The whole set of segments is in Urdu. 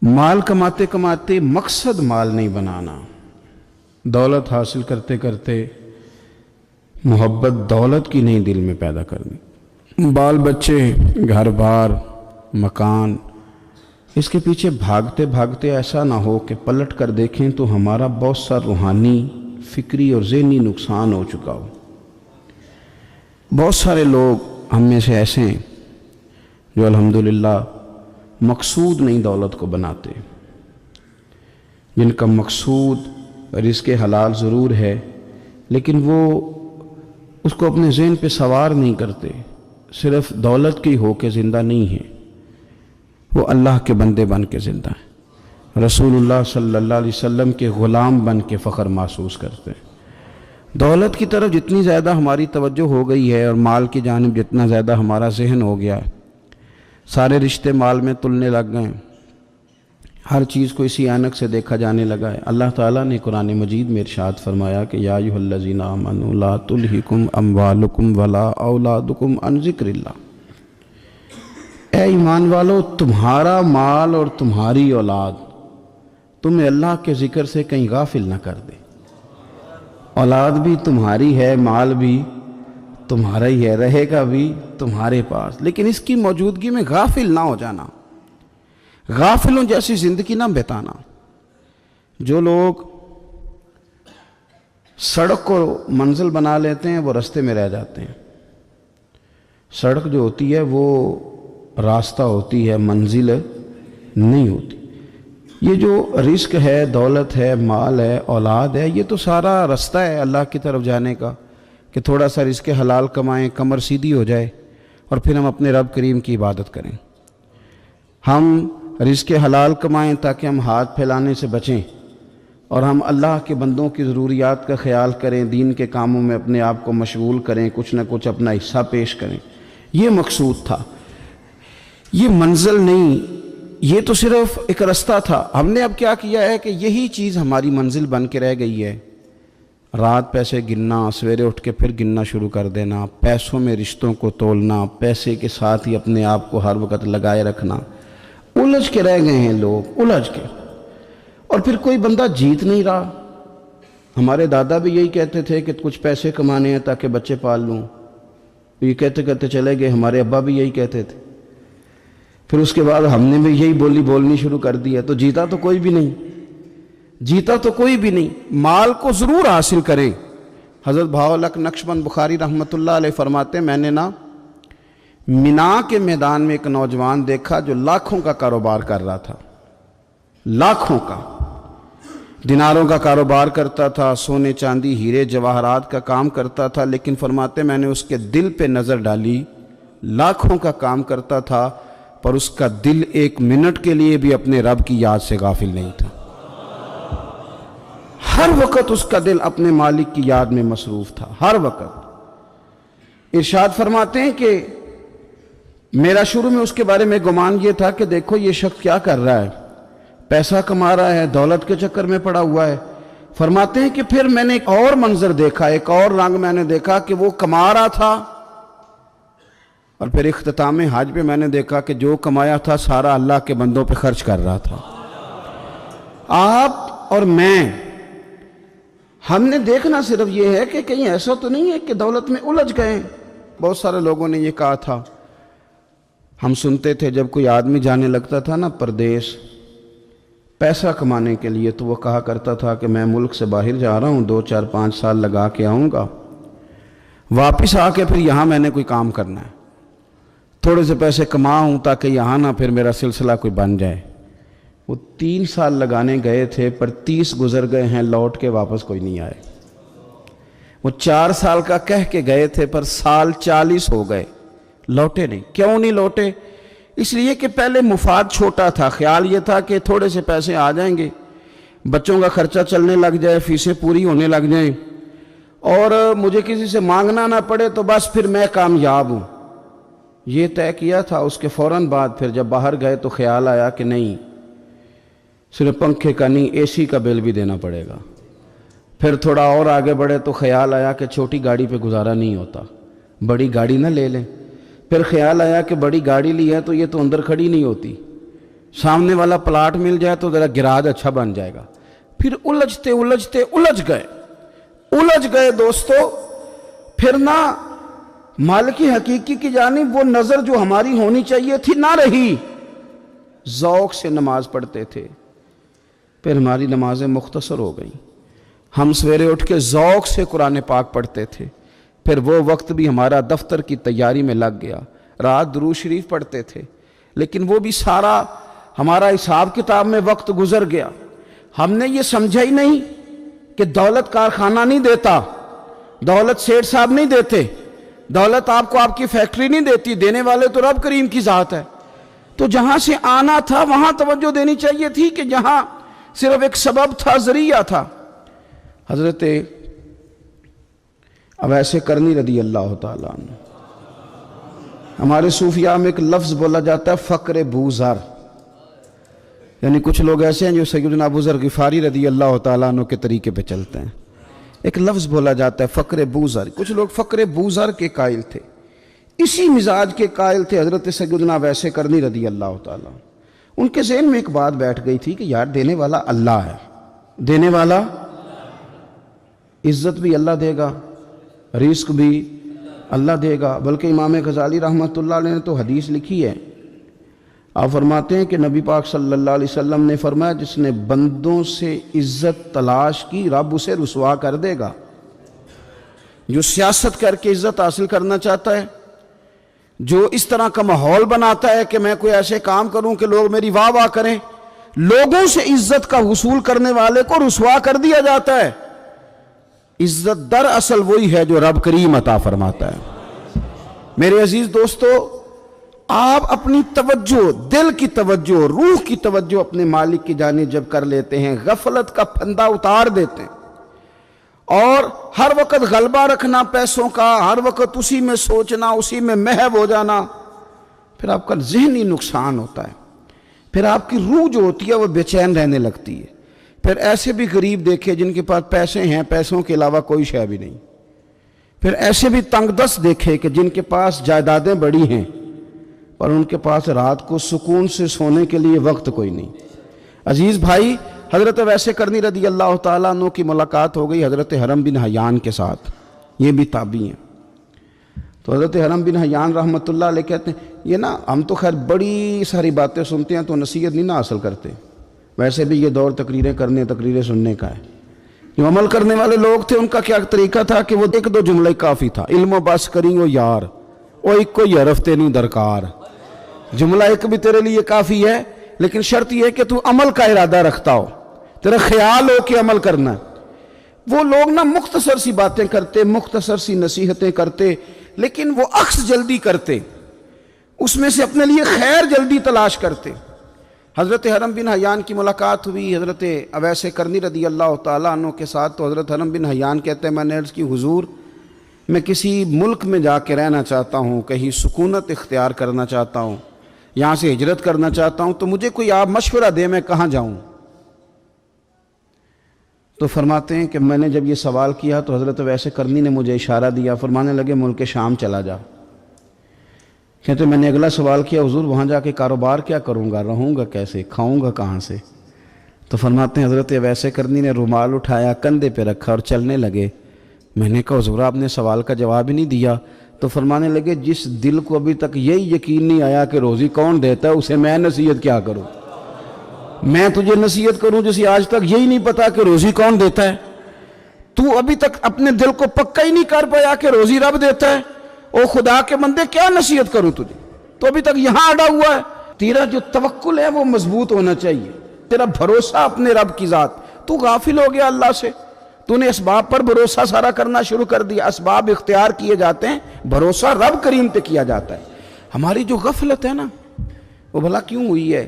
مال کماتے کماتے مقصد مال نہیں بنانا، دولت حاصل کرتے کرتے محبت دولت کی نہیں دل میں پیدا کرنی، بال بچے، گھر بار، مکان، اس کے پیچھے بھاگتے بھاگتے ایسا نہ ہو کہ پلٹ کر دیکھیں تو ہمارا بہت سا روحانی، فکری اور ذہنی نقصان ہو چکا ہو۔ بہت سارے لوگ ہم میں سے ایسے ہیں جو الحمدللہ مقصود نہیں دولت کو بناتے، جن کا مقصود رزق حلال ضرور ہے لیکن وہ اس کو اپنے ذہن پہ سوار نہیں کرتے، صرف دولت کی ہو کے زندہ نہیں ہیں، وہ اللہ کے بندے بن کے زندہ ہیں، رسول اللہ صلی اللہ علیہ وسلم کے غلام بن کے فخر محسوس کرتے ہیں۔ دولت کی طرف جتنی زیادہ ہماری توجہ ہو گئی ہے اور مال کی جانب جتنا زیادہ ہمارا ذہن ہو گیا ہے، سارے رشتے مال میں تلنے لگ گئے ہیں، ہر چیز کو اسی عینک سے دیکھا جانے لگا ہے۔ اللہ تعالیٰ نے قرآن مجید میں ارشاد فرمایا کہ یا ایھا الذین آمنوا لا تلہکم اموالکم ولا اولادکم عن ذکر اللہ، اے ایمان والو، تمہارا مال اور تمہاری اولاد تمہیں اللہ کے ذکر سے کہیں غافل نہ کر دے۔ اولاد بھی تمہاری ہے، مال بھی تمہارا ہی ہے، رہے گا بھی تمہارے پاس، لیکن اس کی موجودگی میں غافل نہ ہو جانا، غافلوں جیسی زندگی نہ بتانا۔ جو لوگ سڑک کو منزل بنا لیتے ہیں وہ رستے میں رہ جاتے ہیں۔ سڑک جو ہوتی ہے وہ راستہ ہوتی ہے، منزل نہیں ہوتی۔ یہ جو رزق ہے، دولت ہے، مال ہے، اولاد ہے، یہ تو سارا رستہ ہے اللہ کی طرف جانے کا، کہ تھوڑا سا رزق حلال کمائیں، کمر سیدھی ہو جائے اور پھر ہم اپنے رب کریم کی عبادت کریں۔ ہم رزق حلال کمائیں تاکہ ہم ہاتھ پھیلانے سے بچیں اور ہم اللہ کے بندوں کی ضروریات کا خیال کریں، دین کے کاموں میں اپنے آپ کو مشغول کریں، کچھ نہ کچھ اپنا حصہ پیش کریں۔ یہ مقصود تھا، یہ منزل نہیں، یہ تو صرف ایک رستہ تھا۔ ہم نے اب کیا کیا ہے کہ یہی چیز ہماری منزل بن کے رہ گئی ہے۔ رات پیسے گننا، سویرے اٹھ کے پھر گننا شروع کر دینا، پیسوں میں رشتوں کو تولنا، پیسے کے ساتھ ہی اپنے آپ کو ہر وقت لگائے رکھنا، الجھ کے رہ گئے ہیں لوگ، الجھ کے، اور پھر کوئی بندہ جیت نہیں رہا۔ ہمارے دادا بھی یہی کہتے تھے کہ کچھ پیسے کمانے ہیں تاکہ بچے پال لوں، یہ کہتے کہتے چلے گئے۔ ہمارے ابا بھی یہی کہتے تھے، پھر اس کے بعد ہم نے بھی یہی بولنی شروع کر دی ہے، تو جیتا تو کوئی بھی نہیں، جیتا تو کوئی بھی نہیں۔ مال کو ضرور حاصل کریں۔ حضرت بہاءالحق نقشبند بخاری رحمۃ اللہ علیہ فرماتے ہیں، میں نے مینا کے میدان میں ایک نوجوان دیکھا جو لاکھوں کا کاروبار کر رہا تھا، لاکھوں کا، دیناروں کا کاروبار کرتا تھا، سونے چاندی ہیرے جواہرات کا کام کرتا تھا، لیکن فرماتے میں نے اس کے دل پہ نظر ڈالی، لاکھوں کا کام کرتا تھا پر اس کا دل ایک منٹ کے لیے بھی اپنے رب کی یاد سے غافل نہیں تھا۔ ہر وقت اس کا دل اپنے مالک کی یاد میں مصروف تھا، ہر وقت۔ ارشاد فرماتے ہیں کہ میرا شروع میں اس کے بارے میں گمان یہ تھا کہ دیکھو یہ شخص کیا کر رہا ہے، پیسہ کما رہا ہے، دولت کے چکر میں پڑا ہوا ہے۔ فرماتے ہیں کہ پھر میں نے ایک اور منظر دیکھا، ایک اور رنگ میں نے دیکھا کہ وہ کما رہا تھا، اور پھر اختتام حج پہ میں نے دیکھا کہ جو کمایا تھا سارا اللہ کے بندوں پہ خرچ کر رہا تھا۔ آپ اور میں، ہم نے دیکھنا صرف یہ ہے کہ کہیں ایسا تو نہیں ہے کہ دولت میں الجھ گئے۔ بہت سارے لوگوں نے یہ کہا تھا، ہم سنتے تھے جب کوئی آدمی جانے لگتا تھا نا پردیس پیسہ کمانے کے لیے، تو وہ کہا کرتا تھا کہ میں ملک سے باہر جا رہا ہوں، 2 4 5 سال لگا کے آؤں گا، واپس آ کے پھر یہاں میں نے کوئی کام کرنا ہے، تھوڑے سے پیسے کماؤں تاکہ یہاں نہ پھر میرا سلسلہ کوئی بن جائے۔ وہ 3 سال لگانے گئے تھے پر 30 گزر گئے ہیں، لوٹ کے واپس کوئی نہیں آئے۔ وہ 4 سال کا کہہ کے گئے تھے پر سال 40 ہو گئے، لوٹے نہیں۔ کیوں نہیں لوٹے؟ اس لیے کہ پہلے مفاد چھوٹا تھا، خیال یہ تھا کہ تھوڑے سے پیسے آ جائیں گے، بچوں کا خرچہ چلنے لگ جائے، فیسیں پوری ہونے لگ جائیں، اور مجھے کسی سے مانگنا نہ پڑے، تو بس پھر میں کامیاب ہوں۔ یہ طے کیا تھا۔ اس کے فوراً بعد پھر جب باہر گئے تو خیال آیا کہ نہیں، صرف پنکھے کا نہیں، اے سی کا بل بھی دینا پڑے گا۔ پھر تھوڑا اور آگے بڑھے تو خیال آیا کہ چھوٹی گاڑی پہ گزارا نہیں ہوتا، بڑی گاڑی نہ لے لیں۔ پھر خیال آیا کہ بڑی گاڑی لی ہے تو یہ تو اندر کھڑی نہیں ہوتی، سامنے والا پلاٹ مل جائے تو ذرا گراج اچھا بن جائے گا. پھر الجھتے الجھتے الجھ گئے دوستو. پھر نہ مالک حقیقی کی جانب وہ نظر جو ہماری ہونی چاہیے تھی نہ رہی. ذوق سے نماز پڑھتے تھے، پھر ہماری نمازیں مختصر ہو گئیں. ہم سویرے اٹھ کے ذوق سے قرآن پاک پڑھتے تھے، پھر وہ وقت بھی ہمارا دفتر کی تیاری میں لگ گیا. رات درود شریف پڑھتے تھے، لیکن وہ بھی سارا ہمارا حساب کتاب میں وقت گزر گیا. ہم نے یہ سمجھا ہی نہیں کہ دولت کارخانہ نہیں دیتا، دولت سیٹھ صاحب نہیں دیتے، دولت آپ کو آپ کی فیکٹری نہیں دیتی، دینے والے تو رب کریم کی ذات ہے. تو جہاں سے آنا تھا وہاں توجہ دینی چاہیے تھی کہ جہاں صرف ایک سبب تھا، ذریعہ تھا. حضرت اویس کرنی رضی اللہ تعالیٰ عنہ، ہمارے صوفیاء میں ایک لفظ بولا جاتا ہے فقر بوزر، یعنی کچھ لوگ ایسے ہیں جو سیدنا ابو ذر غفاری رضی اللہ تعالیٰ عنہ کے طریقے پہ چلتے ہیں. ایک لفظ بولا جاتا ہے فقر بوزر. کچھ لوگ فقر بوزر کے قائل تھے، اسی مزاج کے قائل تھے حضرت سیدنا اویس کرنی رضی اللہ تعالیٰ. ان کے ذہن میں ایک بات بیٹھ گئی تھی کہ یار دینے والا اللہ ہے، دینے والا، عزت بھی اللہ دے گا، رزق بھی اللہ دے گا. بلکہ امام غزالی رحمۃ اللہ علیہ نے تو حدیث لکھی ہے. آپ فرماتے ہیں کہ نبی پاک صلی اللہ علیہ وسلم نے فرمایا جس نے بندوں سے عزت تلاش کی رب اسے رسوا کر دے گا. جو سیاست کر کے عزت حاصل کرنا چاہتا ہے، جو اس طرح کا ماحول بناتا ہے کہ میں کوئی ایسے کام کروں کہ لوگ میری واہ واہ کریں، لوگوں سے عزت کا حصول کرنے والے کو رسوا کر دیا جاتا ہے. عزت در اصل وہی ہے جو رب کریم عطا فرماتا ہے. میرے عزیز دوستو، آپ اپنی توجہ، دل کی توجہ، روح کی توجہ اپنے مالک کی جانب جب کر لیتے ہیں، غفلت کا پھندا اتار دیتے ہیں اور ہر وقت غلبہ رکھنا پیسوں کا، ہر وقت اسی میں سوچنا، اسی میں محو ہو جانا، پھر آپ کا ذہنی نقصان ہوتا ہے. پھر آپ کی روح جو ہوتی ہے وہ بے چین رہنے لگتی ہے. پھر ایسے بھی غریب دیکھے جن کے پاس پیسے ہیں، پیسوں کے علاوہ کوئی شے بھی نہیں. پھر ایسے بھی تنگ دست دیکھے کہ جن کے پاس جائیدادیں بڑی ہیں اور ان کے پاس رات کو سکون سے سونے کے لیے وقت کوئی نہیں. عزیز بھائی، حضرت اویس کرنی رضی اللہ تعالیٰ عنہ کی ملاقات ہو گئی حضرت حرم بن حیان کے ساتھ. یہ بھی تابعی ہیں. تو حضرت حرم بن حیان رحمۃ اللہ علیہ کہتے ہیں یہ نا ہم تو خیر بڑی ساری باتیں سنتے ہیں تو نصیحت نہیں نہ حاصل کرتے. ویسے بھی یہ دور تقریریں کرنے، تقریریں سننے کا ہے. جو عمل کرنے والے لوگ تھے ان کا کیا طریقہ تھا کہ وہ ایک دو جملہ کافی تھا. علم و بس کریں او یار او ایک کوئی حرف تے نہیں درکار. جملہ ایک بھی تیرے لیے کافی ہے، لیکن شرط یہ ہے کہ تو عمل کا ارادہ رکھتا ہو، تیرا خیال ہو کہ عمل کرنا ہے. وہ لوگ نا مختصر سی باتیں کرتے، مختصر سی نصیحتیں کرتے، لیکن وہ عکس جلدی کرتے، اس میں سے اپنے لیے خیر جلدی تلاش کرتے. حضرت حرم بن حیان کی ملاقات ہوئی حضرت اویس کرنی رضی اللہ تعالیٰ عنہ کے ساتھ. تو حضرت حرم بن حیان کہتے ہیں میں نے عرض کی حضور میں کسی ملک میں جا کے رہنا چاہتا ہوں، کہیں سکونت اختیار کرنا چاہتا ہوں، یہاں سے ہجرت کرنا چاہتا ہوں، تو مجھے کوئی آپ مشورہ دیں میں کہاں جاؤں. تو فرماتے ہیں کہ میں نے جب یہ سوال کیا تو حضرت اویس کرنی نے مجھے اشارہ دیا، فرمانے لگے ملک شام چلا جا. کہتے میں نے اگلا سوال کیا حضور وہاں جا کے کاروبار کیا کروں گا، رہوں گا کیسے، کھاؤں گا کہاں سے. تو فرماتے ہیں حضرت اویس کرنی نے رومال اٹھایا، کندھے پہ رکھا اور چلنے لگے. میں نے کہا حضور آپ نے سوال کا جواب ہی نہیں دیا. تو فرمانے لگے جس دل کو ابھی تک یہی یقین نہیں آیا کہ روزی کون دیتا ہے اسے میں نصیحت کیا کروں. میں تجھے نصیحت کروں جسے آج تک یہی نہیں پتا کہ روزی کون دیتا ہے. تو ابھی تک اپنے دل کو پکا ہی نہیں کر پایا کہ روزی رب دیتا ہے. او خدا کے بندے کیا نصیحت کروں تجھے، تو ابھی تک یہاں اڑا ہوا ہے. تیرا جو توکل ہے وہ مضبوط ہونا چاہیے، تیرا بھروسہ اپنے رب کی ذات. تو غافل ہو گیا اللہ سے، تو نے اسباب پر بھروسہ سارا کرنا شروع کر دیا. اسباب اختیار کیے جاتے ہیں، بھروسہ رب کریم پہ کیا جاتا ہے. ہماری جو غفلت ہے نا وہ بھلا کیوں ہوئی ہے؟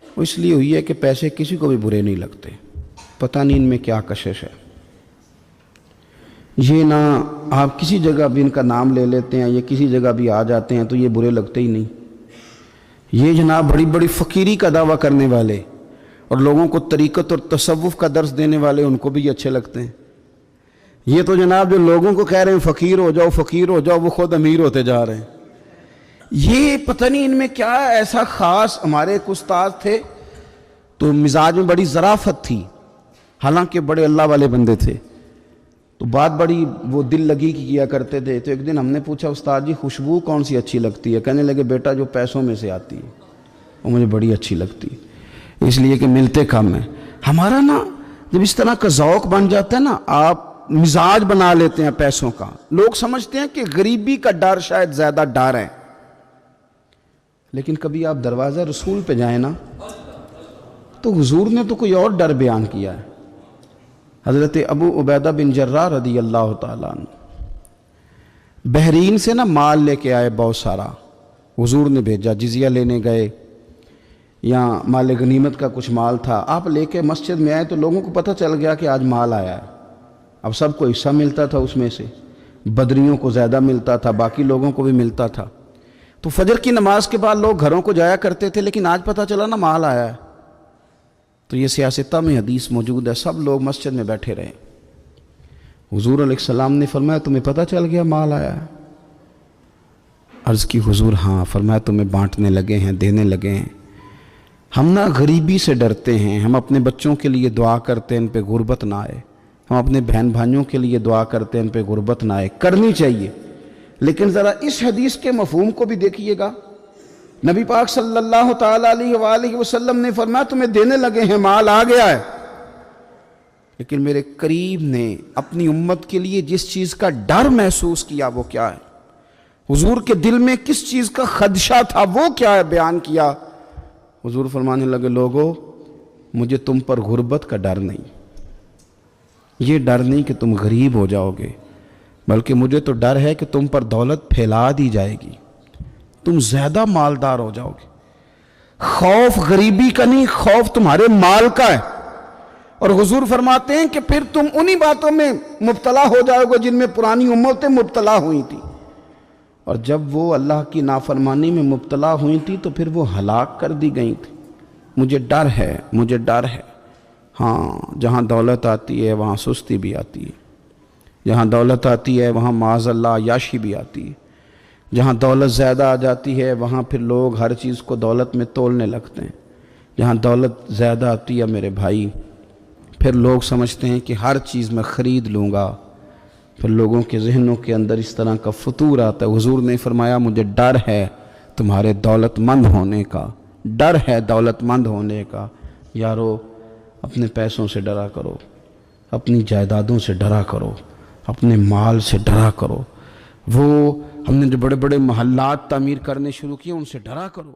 وہ اس لیے ہوئی ہے کہ پیسے کسی کو بھی برے نہیں لگتے. پتہ نہیں ان میں کیا کشش ہے. یہ نہ آپ کسی جگہ بھی ان کا نام لے لیتے ہیں، یہ کسی جگہ بھی آ جاتے ہیں تو یہ برے لگتے ہی نہیں. یہ جناب بڑی بڑی فقیری کا دعویٰ کرنے والے اور لوگوں کو طریقت اور تصوف کا درس دینے والے ان کو بھی اچھے لگتے ہیں. یہ تو جناب جو لوگوں کو کہہ رہے ہیں فقیر ہو جاؤ فقیر ہو جاؤ، وہ خود امیر ہوتے جا رہے ہیں. یہ پتہ نہیں ان میں کیا ایسا خاص. ہمارے ایک استاد تھے تو مزاج میں بڑی ظرافت تھی، حالانکہ بڑے اللہ والے بندے تھے، تو بات بڑی وہ دل لگی کی کیا کرتے تھے. تو ایک دن ہم نے پوچھا استاد جی خوشبو کون سی اچھی لگتی ہے؟ کہنے لگے بیٹا جو پیسوں میں سے آتی ہے وہ مجھے بڑی اچھی لگتی ہے، اس لیے کہ ملتے کم ہیں. ہمارا نا جب اس طرح کا ذوق بن جاتا ہے نا، آپ مزاج بنا لیتے ہیں پیسوں کا. لوگ سمجھتے ہیں کہ غریبی کا ڈر شاید زیادہ ڈر ہے، لیکن کبھی آپ دروازہ رسول پہ جائیں نا تو حضور نے تو کوئی اور ڈر بیان کیا ہے. حضرت ابو عبیدہ بن جراح رضی اللہ تعالیٰ عنہ بحرین سے نا مال لے کے آئے بہت سارا. حضور نے بھیجا، جزیہ لینے گئے یا مال غنیمت کا کچھ مال تھا، آپ لے کے مسجد میں آئے تو لوگوں کو پتہ چل گیا کہ آج مال آیا ہے. اب سب کو حصہ ملتا تھا، اس میں سے بدریوں کو زیادہ ملتا تھا، باقی لوگوں کو بھی ملتا تھا. تو فجر کی نماز کے بعد لوگ گھروں کو جایا کرتے تھے، لیکن آج پتہ چلا نا مال آیا ہے. تو یہ سیاستہ میں حدیث موجود ہے، سب لوگ مسجد میں بیٹھے رہے. حضور علیہ السلام نے فرمایا تمہیں پتہ چل گیا مال آیا ہے؟ عرض کی حضور ہاں. فرمایا تمہیں بانٹنے لگے ہیں، دینے لگے ہیں. ہم نا غریبی سے ڈرتے ہیں، ہم اپنے بچوں کے لیے دعا کرتے ہیں ان پہ غربت نہ آئے، ہم اپنے بہن بھائیوں کے لیے دعا کرتے ہیں ان پہ غربت نہ آئے. کرنی چاہیے، لیکن ذرا اس حدیث کے مفہوم کو بھی دیکھیے گا. نبی پاک صلی اللہ تعالیٰ علیہ وآلہ وسلم نے فرمایا تمہیں دینے لگے ہیں، مال آ گیا ہے، لیکن میرے قریب نے اپنی امت کے لیے جس چیز کا ڈر محسوس کیا وہ کیا ہے، حضور کے دل میں کس چیز کا خدشہ تھا وہ کیا ہے بیان کیا. حضور فرمانے لگے لوگو مجھے تم پر غربت کا ڈر نہیں، یہ ڈر نہیں کہ تم غریب ہو جاؤ گے، بلکہ مجھے تو ڈر ہے کہ تم پر دولت پھیلا دی جائے گی، تم زیادہ مالدار ہو جاؤ گے. خوف غریبی کا نہیں، خوف تمہارے مال کا ہے. اور حضور فرماتے ہیں کہ پھر تم انہی باتوں میں مبتلا ہو جاؤ گے جن میں پرانی امتیں مبتلا ہوئی تھیں، اور جب وہ اللہ کی نافرمانی میں مبتلا ہوئی تھی تو پھر وہ ہلاک کر دی گئی تھی. مجھے ڈر ہے، مجھے ڈر ہے. ہاں جہاں دولت آتی ہے وہاں سستی بھی آتی ہے، جہاں دولت آتی ہے وہاں معاذ اللہ عیاشی بھی آتی ہے، جہاں دولت زیادہ آ جاتی ہے وہاں پھر لوگ ہر چیز کو دولت میں تولنے لگتے ہیں. جہاں دولت زیادہ آتی ہے میرے بھائی پھر لوگ سمجھتے ہیں کہ ہر چیز میں خرید لوں گا، پھر لوگوں کے ذہنوں کے اندر اس طرح کا فطور آتا ہے. حضور نے فرمایا مجھے ڈر ہے تمہارے دولت مند ہونے کا، ڈر ہے دولت مند ہونے کا. یارو اپنے پیسوں سے ڈرا کرو، اپنی جائیدادوں سے ڈرا کرو، اپنے مال سے ڈرا کرو. وہ ہم نے جو بڑے بڑے محلات تعمیر کرنے شروع کیے ان سے ڈرا کرو.